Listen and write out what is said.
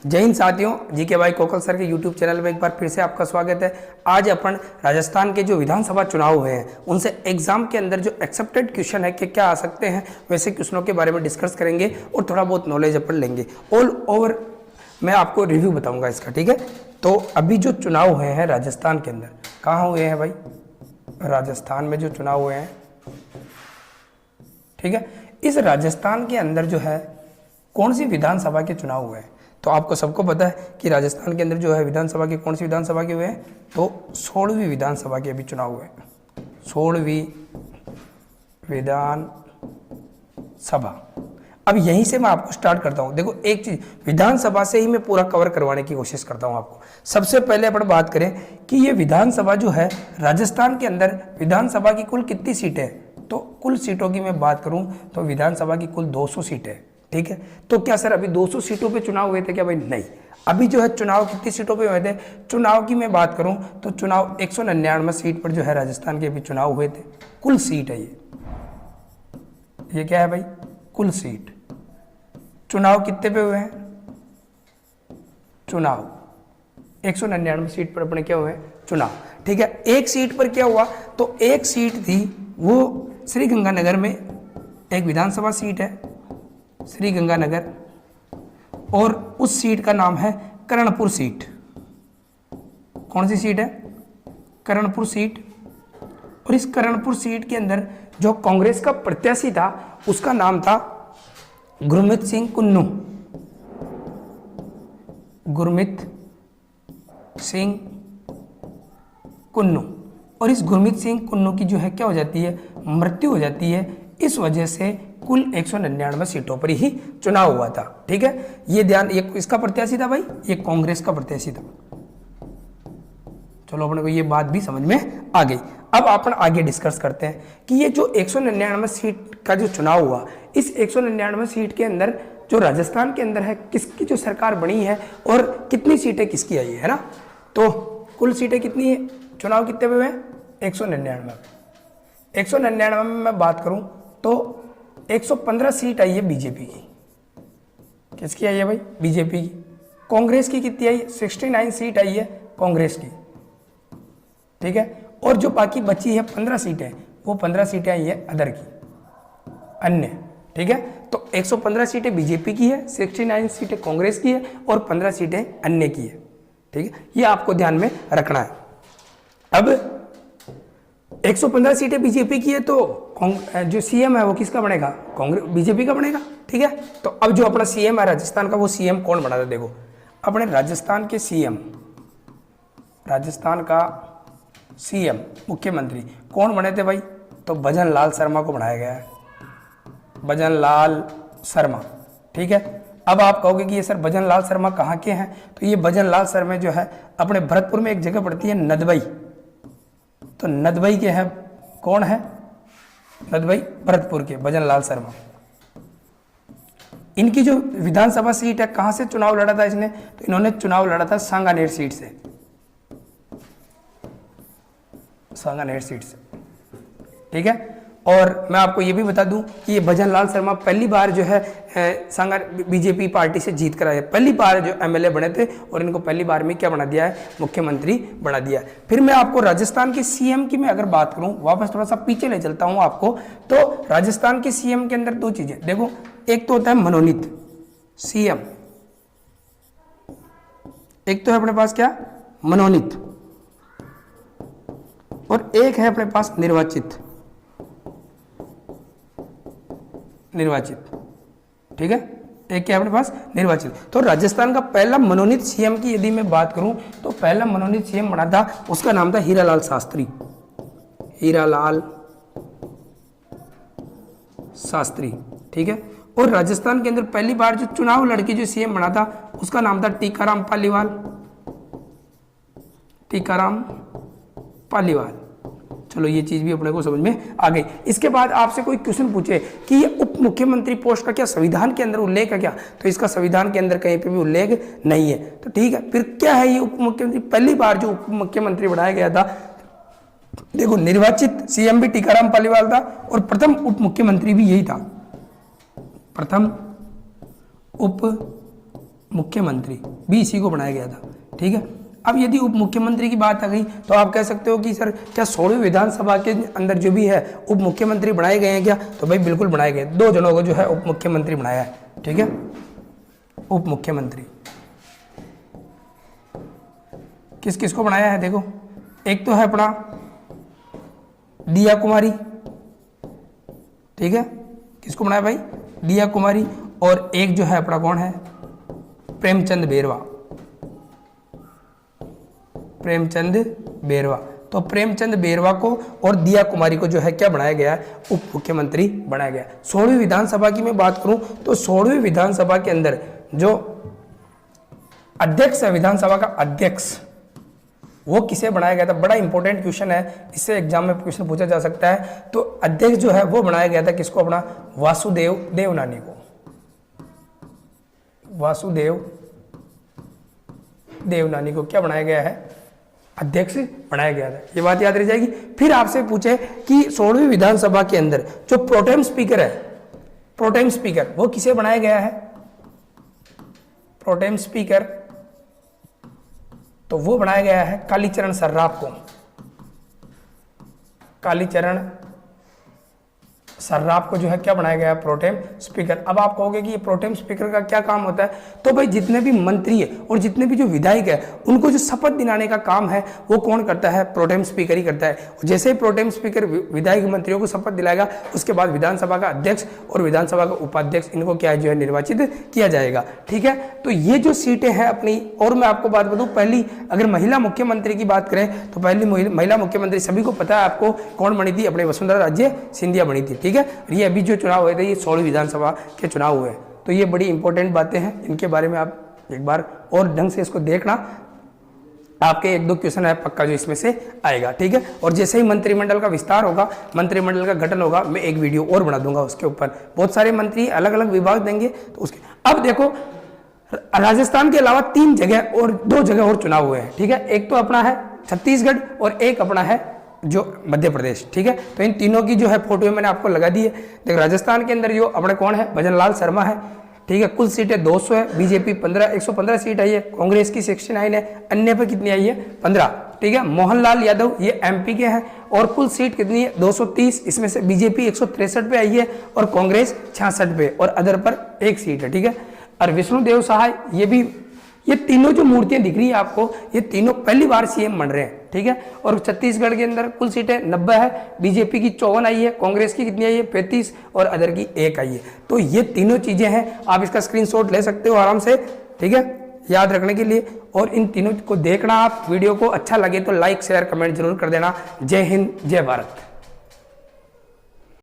जय हिंद साथियों, जीके भाई कोकल सर के यूट्यूब चैनल में एक बार फिर से आपका स्वागत है। आज अपन राजस्थान के जो विधानसभा चुनाव हुए हैं उनसे एग्जाम के अंदर जो एक्सेप्टेड क्वेश्चन है कि क्या आ सकते हैं वैसे क्वेश्चनों के बारे में डिस्कस करेंगे और थोड़ा बहुत नॉलेज अपन लेंगे। ऑल ओवर मैं आपको रिव्यू बताऊंगा इसका, ठीक है। तो अभी जो चुनाव हुए हैं राजस्थान के अंदर, कहाँ हुए हैं भाई? राजस्थान में जो चुनाव हुए हैं, ठीक है। इस राजस्थान के अंदर जो है कौन सी विधानसभा के चुनाव हुए हैं? तो आपको सबको पता है कि राजस्थान के अंदर जो है विधानसभा के कौन सी विधानसभा के हुए हैं? तो 16वीं विधानसभा के अभी चुनाव हुए हैं। 16वीं विधानसभा। अब यहीं से मैं आपको स्टार्ट करता हूं। देखो, एक चीज विधानसभा से ही मैं पूरा कवर करवाने की कोशिश करता हूं आपको। सबसे पहले अपन बात करें कि ये विधानसभा जो है राजस्थान के अंदर विधानसभा की कुल कितनी सीटें हैं? तो कुल सीटों की मैं बात करूं तो विधानसभा की कुल 200 सीटें हैं, ठीक है। तो क्या सर अभी 200 सीटों पे चुनाव हुए थे क्या? भाई नहीं, अभी जो है चुनाव कितनी सीटों पे हुए थे? चुनाव की मैं बात करूं तो चुनाव 199 सीट पर जो है राजस्थान के अभी चुनाव हुए थे। कुल सीट है ये क्या है भाई? कुल सीट। चुनाव कितने पे हुए हैं? चुनाव 199 सीट पर अपने क्या हुए? चुनाव, ठीक है। एक सीट पर क्या हुआ? तो एक सीट थी वो श्रीगंगानगर में, एक विधानसभा सीट है श्रीगंगानगर, और उस सीट का नाम है करणपुर सीट। कौन सी सीट है? करणपुर सीट। और इस करणपुर सीट के अंदर जो कांग्रेस का प्रत्याशी था उसका नाम था गुरमीत सिंह कुन्नू। गुरमीत सिंह कुन्नू। और इस गुरमीत सिंह कुन्नू की जो है क्या हो जाती है? मृत्यु हो जाती है। इस वजह से कुल 199 सीटों पर ही चुनाव हुआ था, ठीक है। ये ध्यान, ये इसका प्रत्याशी था भाई, ये कांग्रेस का प्रत्याशी था। चलो अपने को ये बात भी समझ में आ गई। अब अपन आगे डिस्कस करते हैं कि ये जो 199 सीट का जो चुनाव हुआ, इस 199 सीट के अंदर जो राजस्थान के अंदर है किसकी जो सरकार बनी है और कितनी सीटें किसकी आई है ना। तो कुल सीटें कितनी है? चुनाव कितने पे हुए? 199। 199 में मैं बात करूं तो 115 सीट आई है बीजेपी की। किसकी आई है भाई? बीजेपी की। कांग्रेस की कितनी आई? 69 सीट आई है कांग्रेस की, ठीक है। और जो बाकी बची है 15 सीटें, वो 15 सीटें आई है अदर की, अन्य, ठीक है। तो 115 सीटें बीजेपी की है, 69 सीटें कांग्रेस की है और 15 सीटें अन्य की है, ठीक है। ये आपको ध्यान में रखना है। अब 115 सीटें बीजेपी की है तो जो सीएम है वो किसका बनेगा? कांग्रेस, बीजेपी का बनेगा, ठीक है। तो अब जो अपना सीएम है राजस्थान का, वो सीएम कौन बना था? देखो, अपने राजस्थान के सीएम, राजस्थान का सीएम मुख्यमंत्री कौन बने थे भाई? तो भजन लाल शर्मा को बनाया गया है। भजन लाल शर्मा, ठीक है। अब आप कहोगे कि ये सर भजन लाल शर्मा कहाँ के हैं? तो ये भजन लाल शर्मा जो है अपने भरतपुर में एक जगह पड़ती है नदबई। तो नदबई के हैं, कौन है? नदबई भरतपुर के भजन लाल शर्मा। इनकी जो विधानसभा सीट है, कहां से चुनाव लड़ा था इसने? तो इन्होंने चुनाव लड़ा था सांगानेर सीट से, सांगानेर सीट से, ठीक है। और मैं आपको ये भी बता दूं कि ये भजन लाल शर्मा पहली बार जो है बीजेपी पार्टी से जीत कर आए, पहली बार जो एमएलए बने थे और इनको पहली बार में क्या बना दिया है? मुख्यमंत्री बना दिया है। फिर मैं आपको राजस्थान के सीएम की मैं अगर बात करूं, वापस थोड़ा सा पीछे ले चलता हूं आपको। तो राजस्थान के सीएम के अंदर दो चीजें देखो, एक तो होता है मनोनीत सीएम, एक तो है अपने पास क्या? मनोनीत, और एक है अपने पास निर्वाचित, ठीक है। एक क्या अपने पास? निर्वाचित। तो राजस्थान का पहला मनोनीत सीएम की यदि मैं बात करूं तो पहला मनोनीत सीएम बना था, उसका नाम था हीरालाल शास्त्री। हीरालाल शास्त्री, ठीक है। और राजस्थान के अंदर पहली बार जो चुनाव लड़के जो सीएम बना था उसका नाम था टीकाराम पालीवाल। टीकाराम पालीवाल। चलो ये चीज भी अपने को समझ में आ गई। इसके बाद आपसे कोई क्वेश्चन पूछे कि ये उप मुख्यमंत्री पोस्ट का क्या संविधान के अंदर उल्लेख है क्या? तो इसका संविधान के अंदर कहीं पे भी उल्लेख नहीं है। तो ठीक है, फिर क्या है ये उप मुख्यमंत्री? पहली बार जो उप मुख्यमंत्री बनाया गया था, देखो निर्वाचित सीएम भी टीकाराम पालीवाल था और प्रथम उप मुख्यमंत्री भी यही था। प्रथम उप मुख्यमंत्री भी इसी को बनाया गया था, ठीक है। अब यदि उप मुख्यमंत्री की बात आ गई तो आप कह सकते हो कि सर क्या 16वीं विधानसभा के अंदर जो भी है उप मुख्यमंत्री बनाए गए हैं क्या? तो भाई बिल्कुल बनाए गए, 2 जनों को जो है उप मुख्यमंत्री बनाया है, ठीक है। उप मुख्यमंत्री किस किस को बनाया है देखो, एक तो है अपना दिया कुमारी, ठीक है, किसको बनाया भाई? दिया कुमारी। और एक जो है अपना कौन है? प्रेमचंद बेरवा, प्रेमचंद बेरवा। तो प्रेमचंद बेरवा को और दिया कुमारी को जो है क्या बनाया गया है? उप मुख्यमंत्री बनाया गया। 16वीं विधानसभा की मैं बात करूं तो 16वीं विधानसभा के अंदर जो अध्यक्ष है, विधानसभा का अध्यक्ष, वो किसे बनाया गया था? बड़ा इंपॉर्टेंट क्वेश्चन है, इससे एग्जाम में क्वेश्चन पूछा जा सकता है। तो अध्यक्ष जो है वो बनाया गया था किसको? अपना वासुदेव देवनानी को, वासुदेव देवनानी को क्या बनाया गया है? अध्यक्ष बनाया गया था। ये बात याद रह जाएगी। फिर आपसे पूछे कि 16वीं विधानसभा के अंदर जो प्रोटेम स्पीकर है, प्रोटेम स्पीकर वो किसे बनाया गया है? प्रोटेम स्पीकर तो वो बनाया गया है कालीचरण सर्राफ को, कालीचरण सर्राफ को जो है क्या बनाया गया है? Pro tem speaker. अब आप कहोगे कि ये प्रोटेम स्पीकर का क्या काम होता है? तो भाई जितने भी मंत्री है और जितने भी जो विधायक है उनको जो शपथ दिलाने का काम है वो कौन करता है? प्रोटेम स्पीकर ही करता है। जैसे ही प्रोटेम स्पीकर विधायक मंत्रियों को शपथ दिलाएगा उसके बाद विधानसभा का अध्यक्ष और विधानसभा का उपाध्यक्ष इनको क्या है जो है निर्वाचित किया जाएगा, ठीक है। तो ये जो सीटें हैं अपनी, और मैं आपको बात बताऊं, पहली अगर महिला मुख्यमंत्री की बात करें तो पहली महिला मुख्यमंत्री सभी को पता है आपको कौन बनी थी? अपने वसुंधरा राजे सिंधिया बनी थी, ठीक है। ये अभी जो चुनाव हुए थे ये 16वीं विधानसभा के चुनाव हुए, तो ये बड़ी इंपॉर्टेंट बातें हैं, इनके बारे में आप एक बार और ढंग से इसको देखना, आपके 1-2 क्वेश्चन है पक्का जो इसमें से आएगा, ठीक है। और जैसे ही मंत्रिमंडल का विस्तार होगा, मंत्रिमंडल का गठन होगा, मैं एक वीडियो और बना दूंगा उसके ऊपर, बहुत सारे मंत्री अलग अलग विभाग देंगे तो उसके। अब देखो राजस्थान के अलावा 3 जगह और 2 जगह और चुनाव हुए हैं, ठीक है। एक तो अपना है छत्तीसगढ़ और एक अपना है जो मध्य प्रदेश, ठीक है। तो इन तीनों की जो है फोटो मैंने आपको लगा दी है। देखो राजस्थान के अंदर जो अपने कौन है? भजन लाल शर्मा है, ठीक है। कुल सीटें 200 है, बीजेपी 115 सीट आई है, कांग्रेस की 69 है, अन्य पर कितनी आई है? 15, ठीक है। मोहनलाल यादव ये एमपी के हैं और कुल सीट कितनी है? 230, इसमें से बीजेपी 163 पे आई है और कांग्रेस 66 पे और अदर पर 1 सीट है, ठीक है। और विष्णुदेव सहाय ये तीनों जो मूर्तियां दिख रही है आपको, ये तीनों पहली बार सीएम बन रहे हैं, ठीक है। और छत्तीसगढ़ के अंदर कुल सीटें 90 है, बीजेपी की 54 आई है, कांग्रेस की कितनी आई है? 35 और अदर की 1 आई है। तो ये तीनों चीजें हैं, आप इसका स्क्रीनशॉट ले सकते हो आराम से, ठीक है, याद रखने के लिए। और इन तीनों को देखना आप, वीडियो को अच्छा लगे तो लाइक शेयर कमेंट जरूर कर देना। जय हिंद, जय भारत।